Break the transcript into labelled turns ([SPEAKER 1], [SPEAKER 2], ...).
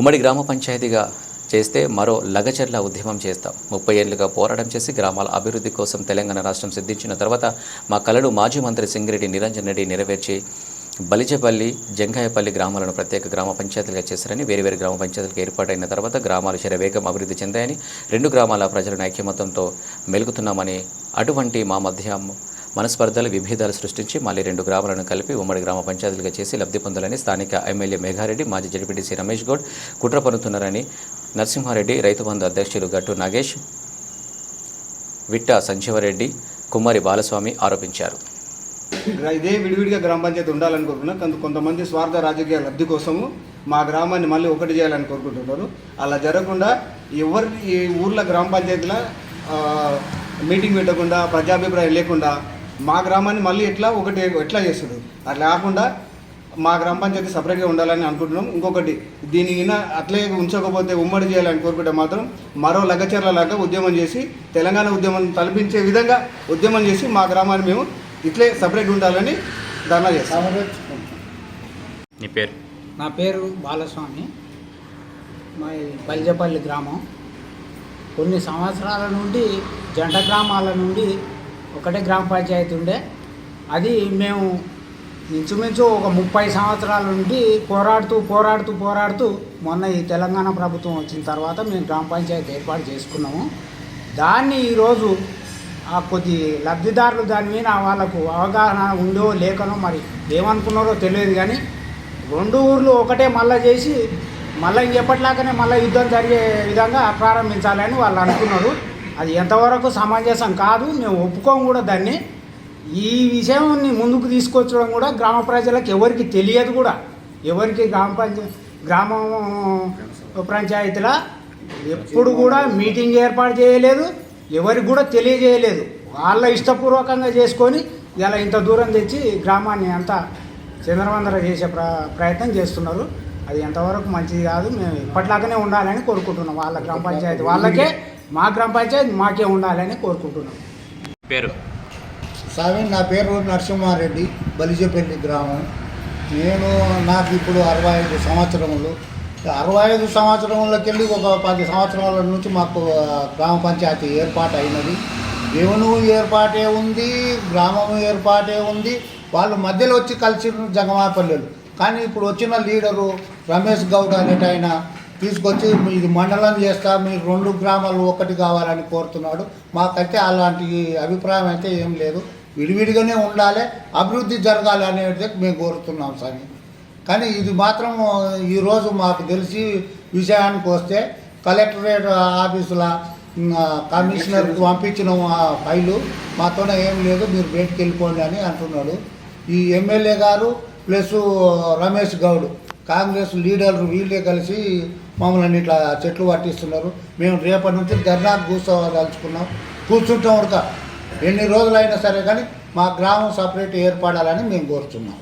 [SPEAKER 1] ఉమ్మడి గ్రామ పంచాయతీగా చేస్తే మరో లగచర్ల ఉద్యమం చేస్తాం. 30 ఏళ్లుగా పోరాటం చేసి గ్రామాల అభివృద్ధి కోసం తెలంగాణ రాష్ట్రం సిద్ధించిన తర్వాత మా కలలు మాజీ మంత్రి సింగిరెడ్డి నిరంజన్ రెడ్డి నెరవేర్చి బలిజపల్లి, జంగాయపల్లి గ్రామాలను ప్రత్యేక గ్రామ పంచాయతీలుగా చేశారని, వేరువేరు గ్రామ పంచాయతీలకు ఏర్పాటైన తర్వాత గ్రామాలు శరవేగం అభివృద్ధి చెందాయని, 2 గ్రామాల ప్రజలను ఐక్యమత్యంతో మెలుగుతున్నామని, అటువంటి మా మధ్య మనస్పర్ధలు, విభేదాలు సృష్టించి మళ్లీ 2 గ్రామాలను కలిపి ఉమ్మడి గ్రామ పంచాయతీలుగా చేసి లబ్ధి పొందాలని స్థానిక ఎమ్మెల్యే మేఘారెడ్డి, మాజీ జడ్పీటీసీ రమేష్ గౌడ్ కుట్ర పన్నుతున్నారని నరసింహారెడ్డి, రైతు బంధు అధ్యక్షులు గట్టు నాగేష్, విట్ట సంజీవరెడ్డి, కుమ్మరి బాలస్వామి ఆరోపించారు.
[SPEAKER 2] ఇదే విడివిడిగా గ్రామ పంచాయతీ ఉండాలని కోరుకున్నాం. కొంతమంది స్వార్థ రాజకీయ లబ్ధి కోసము మా గ్రామాన్ని మళ్ళీ ఒకటి చేయాలని కోరుకుంటున్నారు. అలా జరగకుండా ఈ ఊర్లో గ్రామ పంచాయతీలో మీటింగ్ పెట్టకుండా, ప్రజాభిప్రాయం లేకుండా మా గ్రామాన్ని మళ్ళీ ఎట్లా చేస్తారు. అట్లా కాకుండా మా గ్రామ పంచాయతీ సపరేట్గా ఉండాలని అనుకుంటున్నాం. ఇంకొకటి, దీనిని అట్లే ఉంచకపోతే ఉమ్మడి చేయాలని కోరుకుంటే మాత్రం మరో లగచర్లలాగా ఉద్యమం చేసి తెలంగాణ ఉద్యమం తలపించే విధంగా ఉద్యమం చేసి మా గ్రామాన్ని మేము ఇట్లే సపరేట్ ఉండాలని ధర్నా చేస్తాం.
[SPEAKER 1] నీ పేరు?
[SPEAKER 3] నా పేరు బాలస్వామి. మా బలిజపల్లి గ్రామం. కొన్ని సంవత్సరాల నుండి జంట గ్రామాల నుండి ఒకటే గ్రామ పంచాయతీ ఉండే. అది మేము ఇంచుమించు ఒక 30 సంవత్సరాల నుండి పోరాడుతూ మొన్న ఈ తెలంగాణ ప్రభుత్వం వచ్చిన తర్వాత మేము గ్రామ పంచాయతీ ఏర్పాటు చేసుకున్నాము. దాన్ని ఈరోజు కొద్ది లబ్ధిదారులు దాని మీద వాళ్ళకు అవగాహన ఉందో లేకనో మరి ఏమనుకున్నారో తెలియదు, కానీ 2 ఊర్లు ఒకటే మళ్ళీ చేసి మళ్ళీ ఎప్పటిలాగానే మళ్ళీ యుద్ధం జరిగే విధంగా ప్రారంభించాలని వాళ్ళు అనుకున్నారు. అది ఎంతవరకు సమంజసం కాదు, మేము ఒప్పుకోము కూడా దాన్ని. ఈ విషయాన్ని ముందుకు తీసుకొచ్చడం కూడా గ్రామ ప్రజలకు ఎవరికి తెలియదు కూడా. ఎవరికి గ్రామ పంచాయతీలో ఎప్పుడు కూడా మీటింగ్ ఏర్పాటు చేయలేదు, ఎవరికి కూడా తెలియజేయలేదు. వాళ్ళ ఇష్టపూర్వకంగా చేసుకొని ఇలా ఇంత దూరం తెచ్చి గ్రామాన్ని అంతా చంద్రవందర చేసే ప్రయత్నం చేస్తున్నారు. అది ఎంతవరకు మంచిది కాదు. మేము ఇప్పట్లాగానే ఉండాలని కోరుకుంటున్నాం. వాళ్ళ గ్రామ పంచాయతీ వాళ్ళకే, మా గ్రామ పంచాయతీ మాకే ఉండాలని కోరుకుంటున్నాం.
[SPEAKER 1] పేరు?
[SPEAKER 4] నా పేరు నరసింహారెడ్డి, బలిజపల్లి గ్రామం. నాకు ఇప్పుడు 65 సంవత్సరములు. 65 సంవత్సరంలోకి వెళ్ళి ఒక 10 సంవత్సరాల నుంచి మాకు గ్రామ పంచాయతీ ఏర్పాటు అయినది. దేవును ఏర్పాటే ఉంది, గ్రామము ఏర్పాటే ఉంది. వాళ్ళు మధ్యలో వచ్చి కలిసి జంగమాపల్లెలు. కానీ ఇప్పుడు వచ్చిన లీడరు రమేష్ గౌడ్ అనేట ఆయన తీసుకొచ్చి ఇది మండలం చేస్తా, మీరు 2 గ్రామాలు ఒకటి కావాలని కోరుతున్నాడు. మాకైతే అలాంటి అభిప్రాయం అయితే ఏం లేదు. విడివిడిగానే ఉండాలి, అభివృద్ధి జరగాలి అనేది మేము కోరుతున్నాం సార్. కానీ ఇది మాత్రం ఈరోజు మాకు తెలిసి విషయానికి వస్తే కలెక్టరేట్ ఆఫీసుల కమిషనర్కి పంపించిన ఫైలు మాతోనే ఏం లేదు, మీరు బయటికి వెళ్ళిపోండి అని అంటున్నాడు. ఈ ఎమ్మెల్యే గారు ప్లస్ రమేష్ గౌడ్ కాంగ్రెస్ లీడర్లు వీళ్ళే కలిసి మమ్మల్ని ఇట్లా చెట్లు పట్టిస్తున్నారు. మేము రేపటి నుంచి ధర్నాకు కూర్చుంటాం ఉడక ఎన్ని రోజులైనా సరే, కానీ మా గ్రామం సపరేట్ ఏర్పడాలని మేము కోరుతున్నాం.